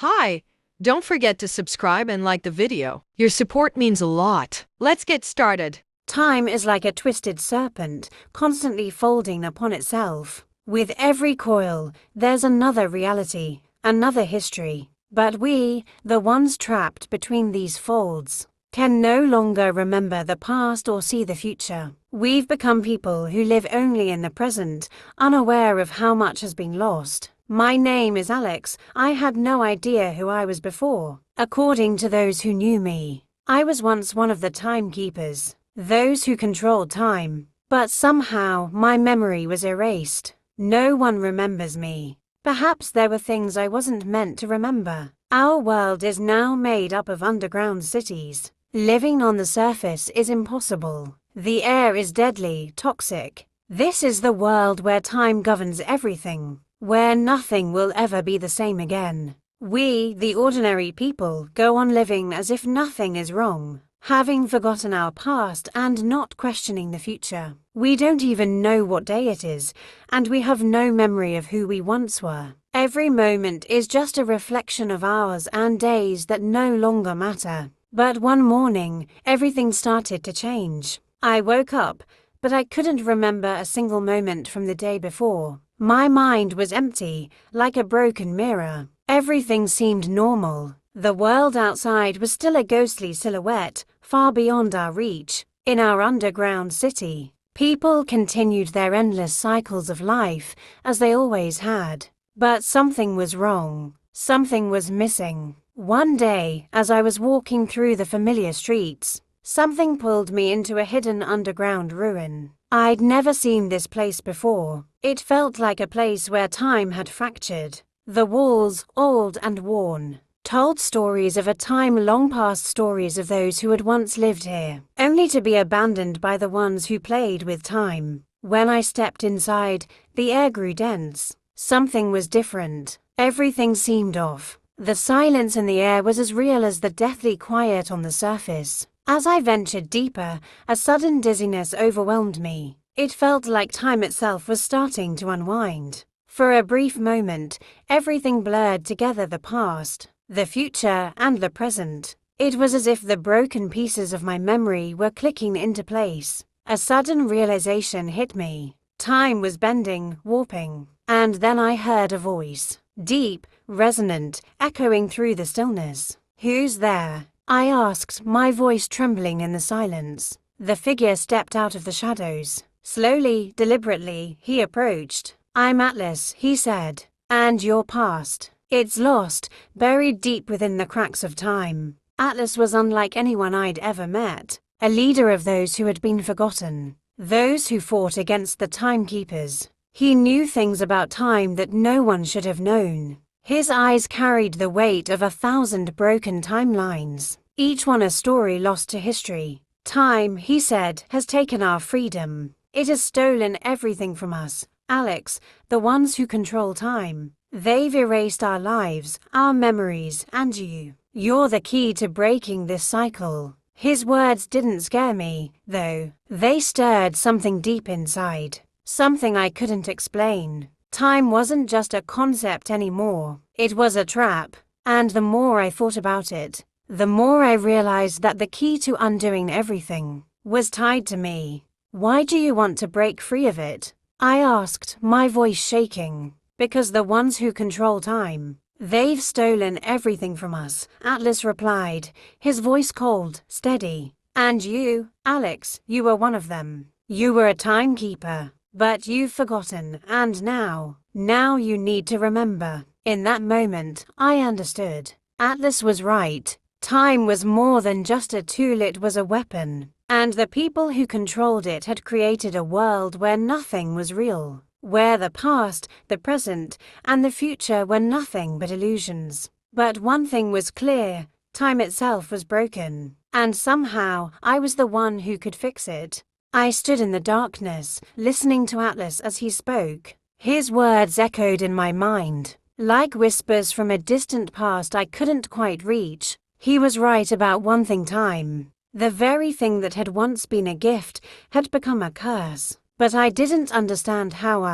Hi! Don't forget to subscribe and like the video. Your support means a lot. Let's get started. Time is like a twisted serpent, constantly folding upon itself. With every coil, there's another reality, another history. But we, the ones trapped between these folds, can no longer remember the past or see the future. We've become people who live only in the present, unaware of how much has been lost. My name is Alix. I had no idea who I was before. According to those who knew me, I was once one of the Timekeepers, those who controlled time. But somehow my memory was erased. No one remembers me. Perhaps there were things I wasn't meant to remember. Our world is now made up of underground cities. Living on the surface is impossible. The air is deadly, toxic. This is the world where time governs everything, where nothing will ever be the same again. We, the ordinary people, go on living as if nothing is wrong, having forgotten our past and not questioning the future. We don't even know what day it is, and we have no memory of who we once were. Every moment is just a reflection of hours and days that no longer matter. But one morning, everything started to change. I woke up, but I couldn't remember a single moment from the day before. My mind was empty, like a broken mirror. Everything seemed normal. The world outside was still a ghostly silhouette, far beyond our reach. In our underground city, people continued their endless cycles of life, as they always had. But something was wrong. Something was missing. One day, as I was walking through the familiar streets, something pulled me into a hidden underground ruin. I'd never seen this place before. It felt like a place where time had fractured. The walls, old and worn, told stories of a time long past, stories of those who had once lived here, only to be abandoned by the ones who played with time. When I stepped inside, the air grew dense. Something was different. Everything seemed off. The silence in the air was as real as the deathly quiet on the surface. As I ventured deeper, a sudden dizziness overwhelmed me. It felt like time itself was starting to unwind. For a brief moment, everything blurred together, the past, the future, and the present. It was as if the broken pieces of my memory were clicking into place. A sudden realization hit me. Time was bending, warping. And then I heard a voice. Deep, resonant, echoing through the stillness. "Who's there?" I asked, my voice trembling in the silence. The figure stepped out of the shadows. Slowly, deliberately, he approached. "I'm Atlas," he said. "And your past. It's lost, buried deep within the cracks of time." Atlas was unlike anyone I'd ever met. A leader of those who had been forgotten. Those who fought against the Timekeepers. He knew things about time that no one should have known. His eyes carried the weight of 1,000 broken timelines, each one a story lost to history. "Time," he said, "has taken our freedom. It has stolen everything from us. Alix, the ones who control time. They've erased our lives, our memories, and you. You're the key to breaking this cycle." His words didn't scare me, though. They stirred something deep inside. Something I couldn't explain. Time wasn't just a concept anymore. It was a trap. And the more I thought about it, the more I realized that the key to undoing everything was tied to me. "Why do you want to break free of it?" I asked, my voice shaking. "Because the ones who control time, they've stolen everything from us," Atlas replied, his voice cold, steady. "And you, Alix, you were one of them. You were a timekeeper. But you've forgotten, and now you need to remember." In that moment, I understood. Atlas was right. Time was more than just a tool, it was a weapon. And the people who controlled it had created a world where nothing was real. Where the past, the present, and the future were nothing but illusions. But one thing was clear, time itself was broken. And somehow, I was the one who could fix it. I stood in the darkness, listening to Atlas as he spoke. His words echoed in my mind, like whispers from a distant past I couldn't quite reach. He was right about one thing: time. The very thing that had once been a gift had become a curse. But I didn't understand how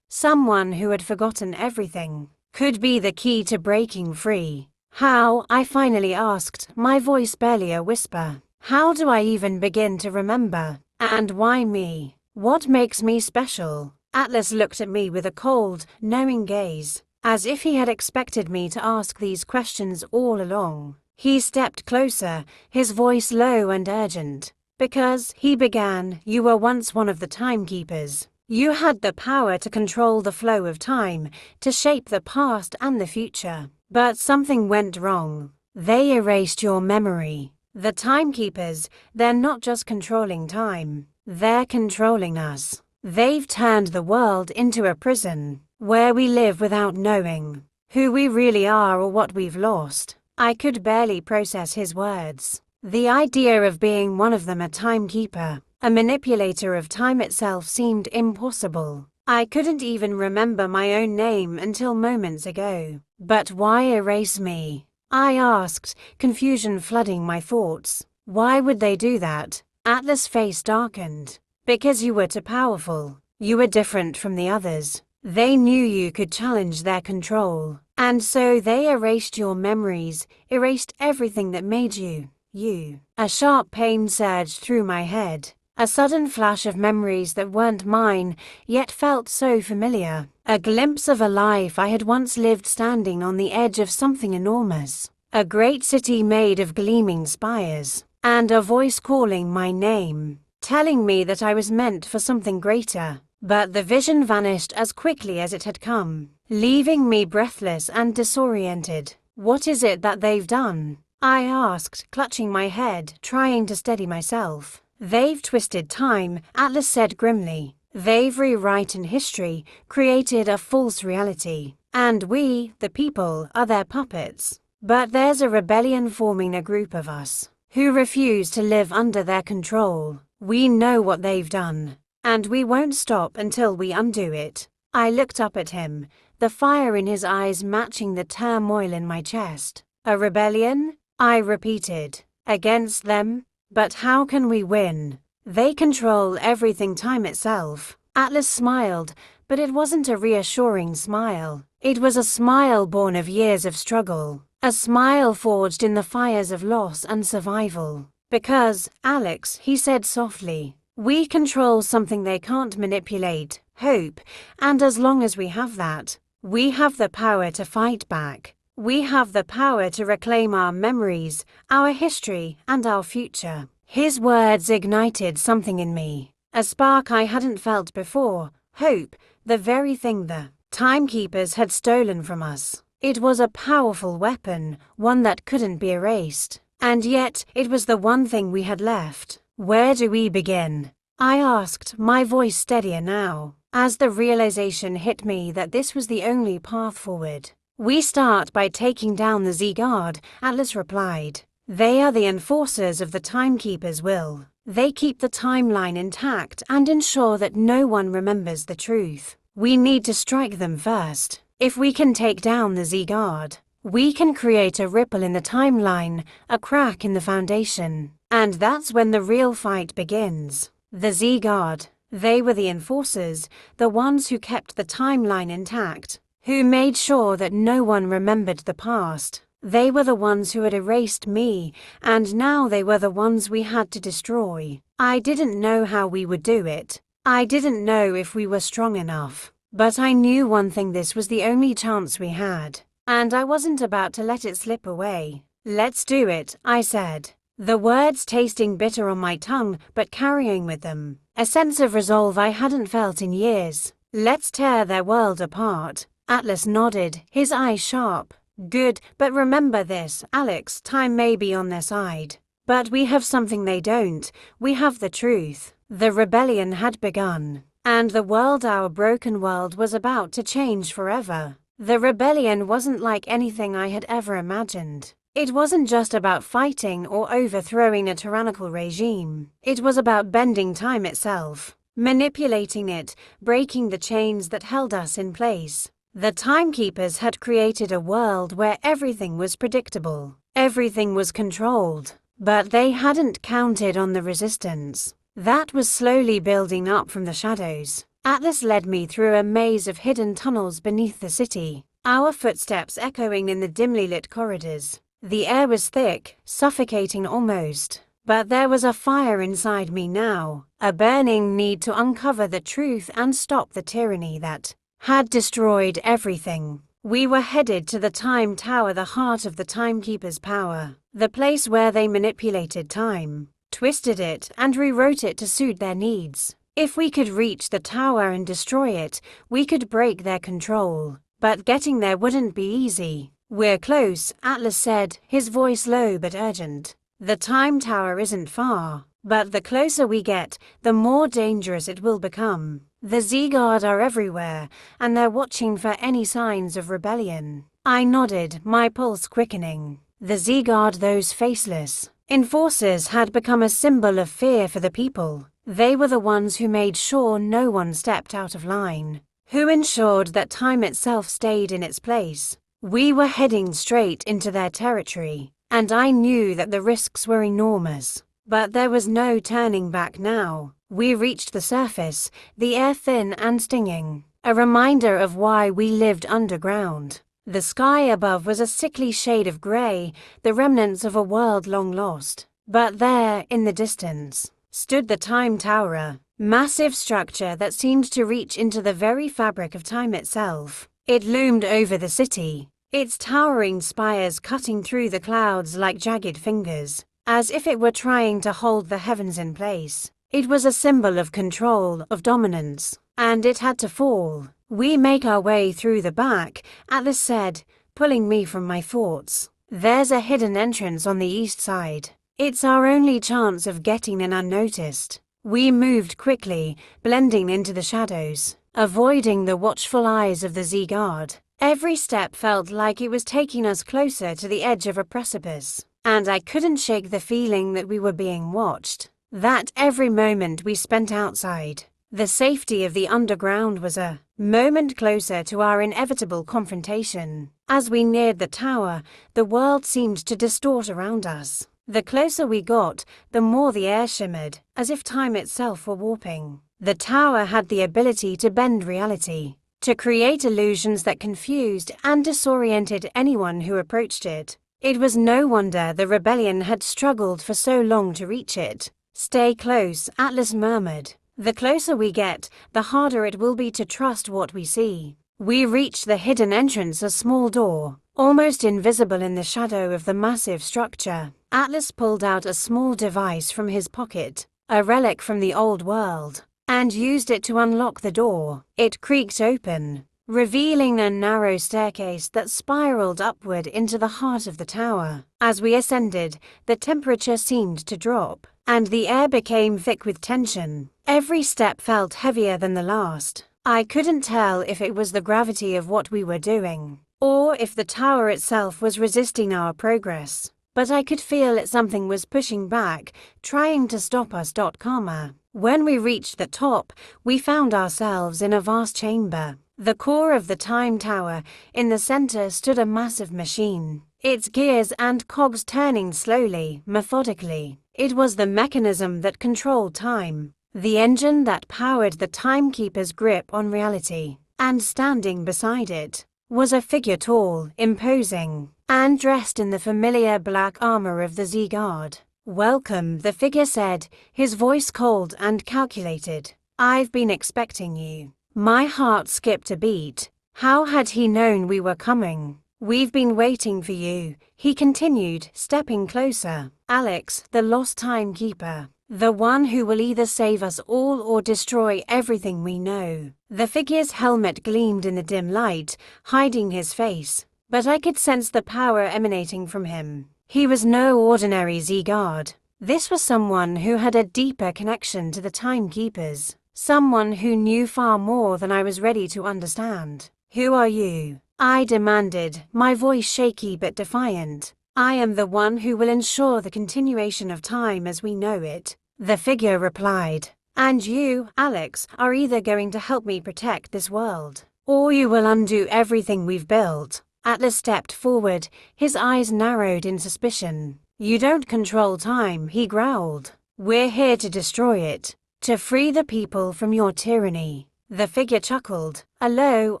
someone who had forgotten everything, could be the key to breaking free. How? I finally asked, my voice barely a whisper. How do I even begin to remember? And why me? What makes me special? Atlas looked at me with a cold, knowing gaze, as if he had expected me to ask these questions all along. He stepped closer, his voice low and urgent. Because, he began, you were once one of the Timekeepers. You had the power to control the flow of time, to shape the past and the future. But something went wrong. They erased your memory. The Timekeepers, they're not just controlling time. They're controlling us. They've turned the world into a prison, where we live without knowing who we really are or what we've lost. I could barely process his words. The idea of being one of them, a timekeeper, a manipulator of time itself, seemed impossible. I couldn't even remember my own name until moments ago. But why erase me? I asked, confusion flooding my thoughts. Why would they do that? Atlas' face darkened. Because you were too powerful. You were different from the others. They knew you could challenge their control. And so they erased your memories, erased everything that made you, you. A sharp pain surged through my head. A sudden flash of memories that weren't mine, yet felt so familiar. A glimpse of a life I had once lived standing on the edge of something enormous. A great city made of gleaming spires. And a voice calling my name, telling me that I was meant for something greater. But the vision vanished as quickly as it had come, leaving me breathless and disoriented. What is it that they've done? I asked, clutching my head, trying to steady myself. They've twisted time, Atlas said grimly. They've rewritten history, created a false reality. And we, the people, are their puppets. But there's a rebellion forming, a group of us, who refuse to live under their control. We know what they've done, and we won't stop until we undo it. I looked up at him, the fire in his eyes matching the turmoil in my chest. A rebellion? I repeated. Against them? But how can we win? They control everything, time itself. Atlas smiled, but it wasn't a reassuring smile. It was a smile born of years of struggle. A smile forged in the fires of loss and survival. Because, Alix, he said softly, we control something they can't manipulate, hope, and as long as we have that, we have the power to fight back. We have the power to reclaim our memories, our history, and our future. His words ignited something in me, a spark I hadn't felt before, hope, the very thing the Timekeepers had stolen from us. It was a powerful weapon, one that couldn't be erased. And yet, it was the one thing we had left. Where do we begin? I asked, my voice steadier now, as the realization hit me that this was the only path forward. We start by taking down the Z-Guard, Atlas replied. They are the enforcers of the Timekeepers' will. They keep the timeline intact and ensure that no one remembers the truth. We need to strike them first. If we can take down the Z-Guard, we can create a ripple in the timeline, a crack in the foundation. And that's when the real fight begins. The Z-Guard, they were the enforcers, the ones who kept the timeline intact, who made sure that no one remembered the past. They were the ones who had erased me, and now they were the ones we had to destroy. I didn't know how we would do it. I didn't know if we were strong enough. But I knew one thing, this was the only chance we had. And I wasn't about to let it slip away. Let's do it, I said. The words tasting bitter on my tongue, but carrying with them a sense of resolve I hadn't felt in years. Let's tear their world apart. Atlas nodded, his eyes sharp. Good, but remember this, Alix, time may be on their side. But we have something they don't. We have the truth. The rebellion had begun. And the world, our broken world, was about to change forever. The rebellion wasn't like anything I had ever imagined. It wasn't just about fighting or overthrowing a tyrannical regime. It was about bending time itself, manipulating it, breaking the chains that held us in place. The Timekeepers had created a world where everything was predictable, everything was controlled, but they hadn't counted on the resistance that was slowly building up from the shadows. Atlas led me through a maze of hidden tunnels beneath the city. our footsteps echoing in the dimly lit corridors. The air was thick, suffocating almost. But there was a fire inside me now, a burning need to uncover the truth and stop the tyranny that had destroyed everything. We were headed to the Time Tower, the heart of the Timekeepers' power, the place where they manipulated time, twisted it, and rewrote it to suit their needs. If we could reach the tower and destroy it, we could break their control. But getting there wouldn't be easy. "We're close," Atlas said, his voice low but urgent. "The Time Tower isn't far, but the closer we get, the more dangerous it will become. The Z-Guard are everywhere, and they're watching for any signs of rebellion." I nodded, my pulse quickening. The Z-Guard, those faceless enforcers, had become a symbol of fear for the people. They were the ones who made sure no one stepped out of line, who ensured that time itself stayed in its place. We were heading straight into their territory, and I knew that the risks were enormous. But there was no turning back now. We reached the surface, the air thin and stinging, a reminder of why we lived underground. The sky above was a sickly shade of grey, the remnants of a world long lost. But there, in the distance, stood the Time Tower, massive structure that seemed to reach into the very fabric of time itself. It loomed over the city, its towering spires cutting through the clouds like jagged fingers, as if it were trying to hold the heavens in place. It was a symbol of control, of dominance, and it had to fall. "We make our way through the back," Atlas said, pulling me from my thoughts. "There's a hidden entrance on the east side. It's our only chance of getting in unnoticed." We moved quickly, blending into the shadows, avoiding the watchful eyes of the Z-Guard. Every step felt like it was taking us closer to the edge of a precipice, and I couldn't shake the feeling that we were being watched, that every moment we spent outside the safety of the underground was a moment closer to our inevitable confrontation. As we neared the tower, the world seemed to distort around us. The closer we got, the more the air shimmered, as if time itself were warping. The tower had the ability to bend reality, to create illusions that confused and disoriented anyone who approached it. It was no wonder the rebellion had struggled for so long to reach it. "Stay close," Atlas murmured. "The closer we get, the harder it will be to trust what we see." We reached the hidden entrance, a small door, almost invisible in the shadow of the massive structure. Atlas pulled out a small device from his pocket, a relic from the old world, and used it to unlock the door. It creaked open, revealing a narrow staircase that spiraled upward into the heart of the tower. As we ascended, the temperature seemed to drop, and the air became thick with tension. Every step felt heavier than the last. I couldn't tell if it was the gravity of what we were doing, or if the tower itself was resisting our progress. But I could feel that something was pushing back, trying to stop us. Calmer. When we reached the top, we found ourselves in a vast chamber. The core of the Time Tower, in the center stood a massive machine, its gears and cogs turning slowly, methodically. It was the mechanism that controlled time, the engine that powered the Timekeeper's grip on reality. And standing beside it was a figure tall, imposing, and dressed in the familiar black armor of the Z-Guard. "Welcome," the figure said, his voice cold and calculated. "I've been expecting you." My heart skipped a beat. How had he known we were coming? "We've been waiting for you," he continued, stepping closer. "Alix, the lost timekeeper. The one who will either save us all or destroy everything we know." The figure's helmet gleamed in the dim light, hiding his face, but I could sense the power emanating from him. He was no ordinary Z-Guard. This was someone who had a deeper connection to the Timekeepers, someone who knew far more than I was ready to understand. "Who are you?" I demanded, my voice shaky but defiant. "I am the one who will ensure the continuation of time as we know it," the figure replied. "And you, Alix, are either going to help me protect this world, or you will undo everything we've built." Atlas stepped forward, his eyes narrowed in suspicion. "You don't control time," he growled. "We're here to destroy it, to free the people from your tyranny." The figure chuckled, a low,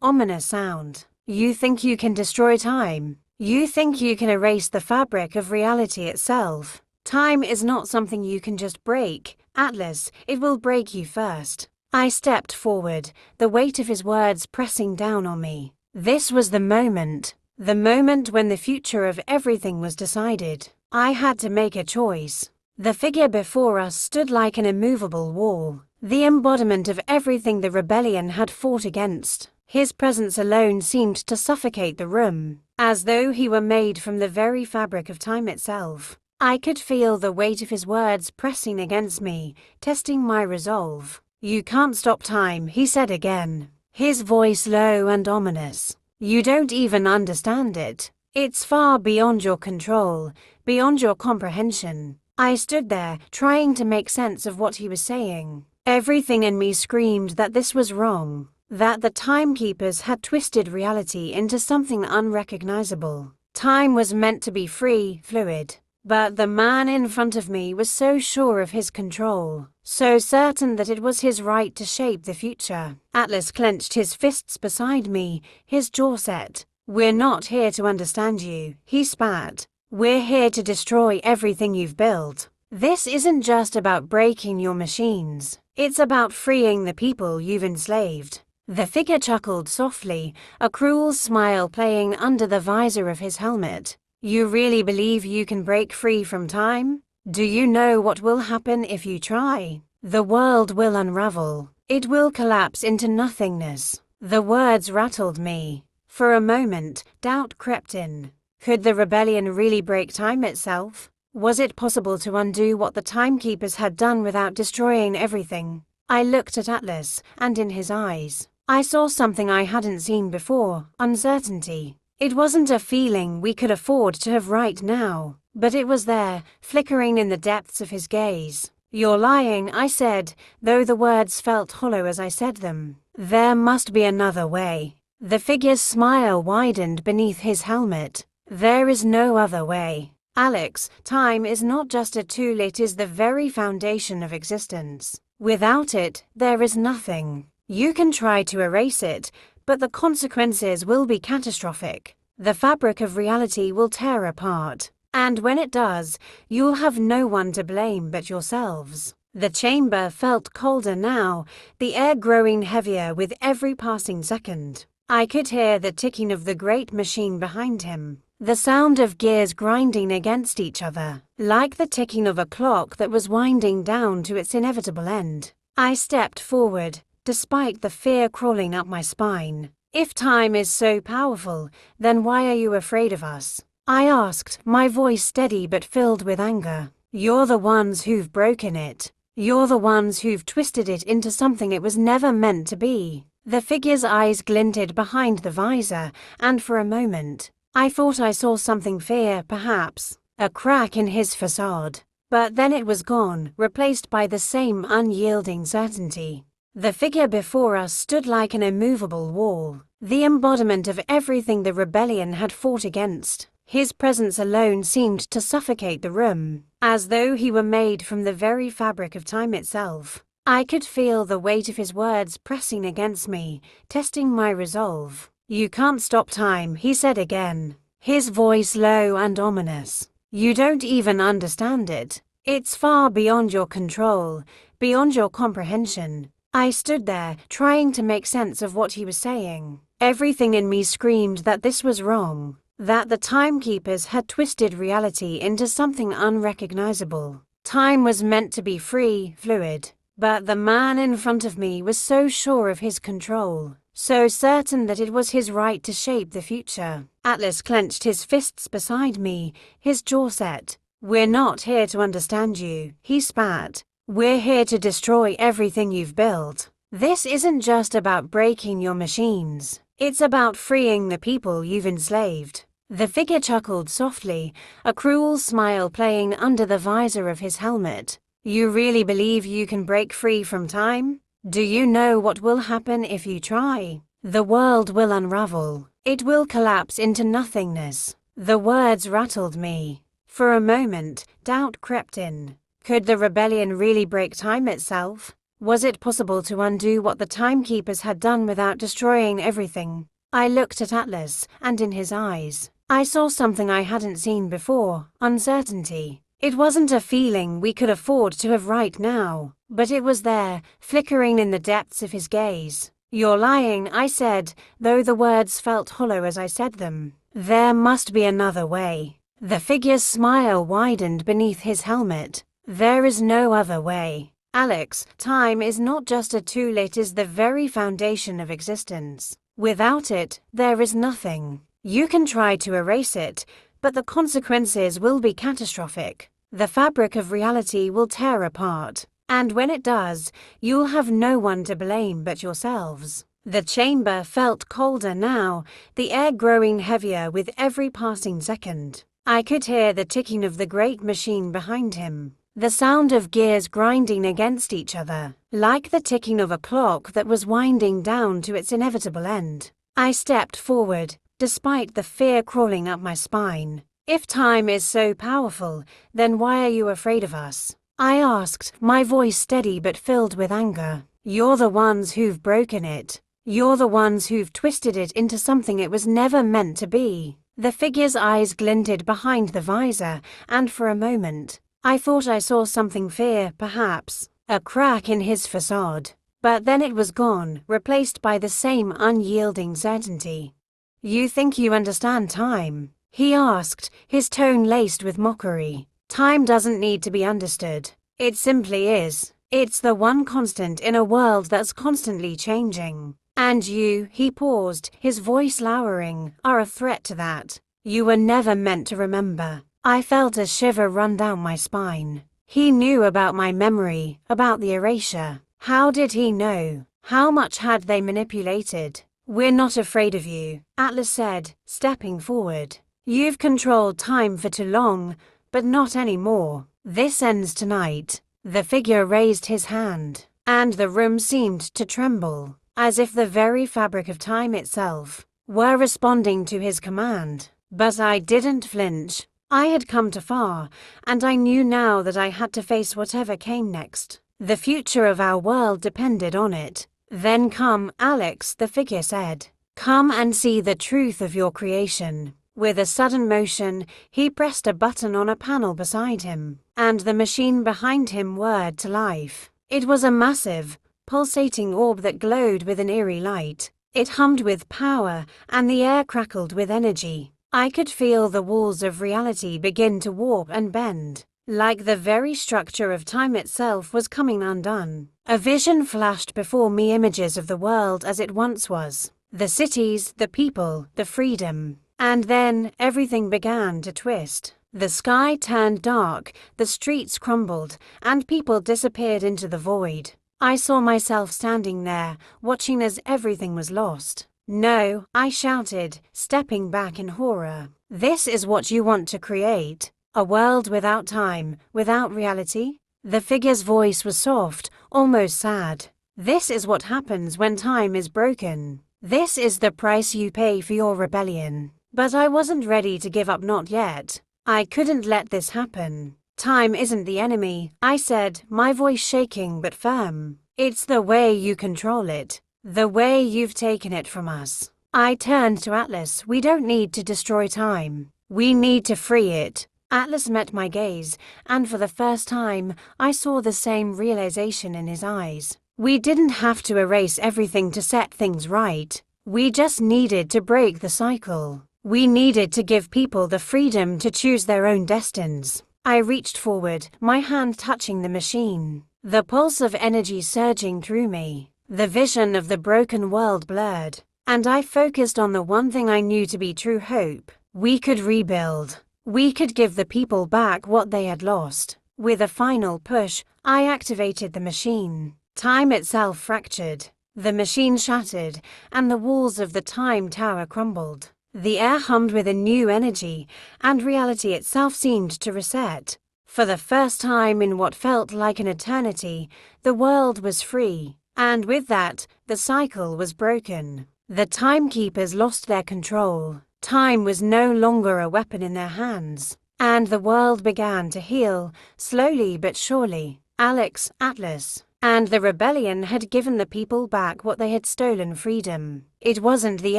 ominous sound. You think you can destroy time. You think you can erase the fabric of reality itself. Time is not something you can just break. Atlas, it will break you first. I stepped forward, the weight of his words pressing down on me. This was the moment when the future of everything was decided. I had to make a choice. The figure before us stood like an immovable wall, the embodiment of everything the rebellion had fought against. His presence alone seemed to suffocate the room, as though he were made from the very fabric of time itself. I could feel the weight of his words pressing against me, testing my resolve. "You can't stop time," he said again, his voice low and ominous. "You don't even understand it. It's far beyond your control, beyond your comprehension." I stood there, trying to make sense of what he was saying. Everything in me screamed that this was wrong, that the Timekeepers had twisted reality into something unrecognizable. Time was meant to be free, fluid. But the man in front of me was so sure of his control, so certain that it was his right to shape the future. Atlas clenched his fists beside me, his jaw set. "We're not here to understand you," he spat. "We're here to destroy everything you've built. This isn't just about breaking your machines. It's about freeing the people you've enslaved." The figure chuckled softly, a cruel smile playing under the visor of his helmet. "You really believe you can break free from time? Do you know what will happen if you try? The world will unravel. It will collapse into nothingness." The words rattled me. For a moment, doubt crept in. Could the rebellion really break time itself? Was it possible to undo what the Timekeepers had done without destroying everything? I looked at Atlas, and in his eyes, I saw something I hadn't seen before: uncertainty. It wasn't a feeling we could afford to have right now, but it was there, flickering in the depths of his gaze. "You're lying," I said, though the words felt hollow as I said them. "There must be another way." The figure's smile widened beneath his helmet. "There is no other way. Alix, time is not just a tool, it is the very foundation of existence. Without it, there is nothing. You can try to erase it, but the consequences will be catastrophic. The fabric of reality will tear apart. And when it does, you'll have no one to blame but yourselves." The chamber felt colder now, the air growing heavier with every passing second. I could hear the ticking of the great machine behind him, the sound of gears grinding against each other, like the ticking of a clock that was winding down to its inevitable end. I stepped forward, despite the fear crawling up my spine. "If time is so powerful, then why are you afraid of us?" I asked, my voice steady but filled with anger. "You're the ones who've broken it. You're the ones who've twisted it into something it was never meant to be." The figure's eyes glinted behind the visor, and for a moment, I thought I saw something: fear, perhaps, a crack in his facade. But then it was gone, replaced by the same unyielding certainty. The figure before us stood like an immovable wall, the embodiment of everything the rebellion had fought against. His presence alone seemed to suffocate the room, as though he were made from the very fabric of time itself. I could feel the weight of his words pressing against me, testing my resolve. "You can't stop time," he said again, his voice low and ominous. "You don't even understand it. It's far beyond your control, beyond your comprehension." I stood there, trying to make sense of what he was saying. Everything in me screamed that this was wrong, that the Timekeepers had twisted reality into something unrecognizable. Time was meant to be free, fluid. But the man in front of me was so sure of his control, so certain that it was his right to shape the future. Atlas clenched his fists beside me, his jaw set. "We're not here to understand you," he spat. "We're here to destroy everything you've built. This isn't just about breaking your machines. It's about freeing the people you've enslaved." The figure chuckled softly, a cruel smile playing under the visor of his helmet. "You really believe you can break free from time? Do you know what will happen if you try? The world will unravel. It will collapse into nothingness." The words rattled me. For a moment, doubt crept in. Could the rebellion really break time itself? Was it possible to undo what the Timekeepers had done without destroying everything? I looked at Atlas, and in his eyes, I saw something I hadn't seen before: uncertainty. It wasn't a feeling we could afford to have right now, but it was there, flickering in the depths of his gaze. "You're lying," I said, though the words felt hollow as I said them. "There must be another way." The figure's smile widened beneath his helmet. "There is no other way. Alix, time is not just a tool, it is the very foundation of existence. Without it, there is nothing. You can try to erase it, but the consequences will be catastrophic. The fabric of reality will tear apart, and when it does, you'll have no one to blame but yourselves." The chamber felt colder now, the air growing heavier with every passing second. I could hear the ticking of the great machine behind him, the sound of gears grinding against each other, like the ticking of a clock that was winding down to its inevitable end. I stepped forward, despite the fear crawling up my spine. "If time is so powerful, then why are you afraid of us?" I asked, my voice steady but filled with anger. "You're the ones who've broken it. You're the ones who've twisted it into something it was never meant to be." The figure's eyes glinted behind the visor, and for a moment, I thought I saw something: fear, perhaps, a crack in his facade. But then it was gone, replaced by the same unyielding certainty. "You think you understand time?" he asked, his tone laced with mockery. "Time doesn't need to be understood. It simply is. It's the one constant in a world that's constantly changing. And you," he paused, his voice lowering, "are a threat to that. You were never meant to remember." I felt a shiver run down my spine. He knew about my memory, about the erasure. How did he know? How much had they manipulated? "We're not afraid of you," Atlas said, stepping forward. "You've controlled time for too long, but not anymore. This ends tonight." The figure raised his hand, and the room seemed to tremble, as if the very fabric of time itself were responding to his command. But I didn't flinch. I had come too far, and I knew now that I had to face whatever came next. The future of our world depended on it. "Then come, Alix," the figure said. "Come and see the truth of your creation." With a sudden motion, he pressed a button on a panel beside him, and the machine behind him whirred to life. It was a massive, pulsating orb that glowed with an eerie light. It hummed with power, and the air crackled with energy. I could feel the walls of reality begin to warp and bend, like the very structure of time itself was coming undone. A vision flashed before me, images of the world as it once was. The cities, the people, the freedom. And then everything began to twist. The sky turned dark, the streets crumbled, and people disappeared into the void. I saw myself standing there, watching as everything was lost. "No," I shouted, stepping back in horror. "This is what you want to create? A world without time, without reality?" The figure's voice was soft, almost sad. "This is what happens when time is broken. This is the price you pay for your rebellion." But I wasn't ready to give up, not yet. I couldn't let this happen. "Time isn't the enemy," I said, my voice shaking but firm. "It's the way you control it. The way you've taken it from us." I turned to Atlas. "We don't need to destroy time. We need to free it." Atlas met my gaze, and for the first time, I saw the same realization in his eyes. We didn't have to erase everything to set things right. We just needed to break the cycle. We needed to give people the freedom to choose their own destinies. I reached forward, my hand touching the machine. The pulse of energy surging through me. The vision of the broken world blurred, and I focused on the one thing I knew to be true: hope. We could rebuild. We could give the people back what they had lost. With a final push, I activated the machine. Time itself fractured. The machine shattered, and the walls of the time tower crumbled. The air hummed with a new energy, and reality itself seemed to reset. For the first time in what felt like an eternity, the world was free, and with that, the cycle was broken. The Timekeepers lost their control. Time was no longer a weapon in their hands, and the world began to heal, slowly but surely. "Alix, Atlas," And the rebellion had given the people back what they had stolen: freedom. It wasn't the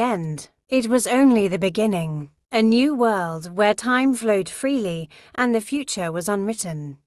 end. It was only the beginning. A new world where time flowed freely and the future was unwritten.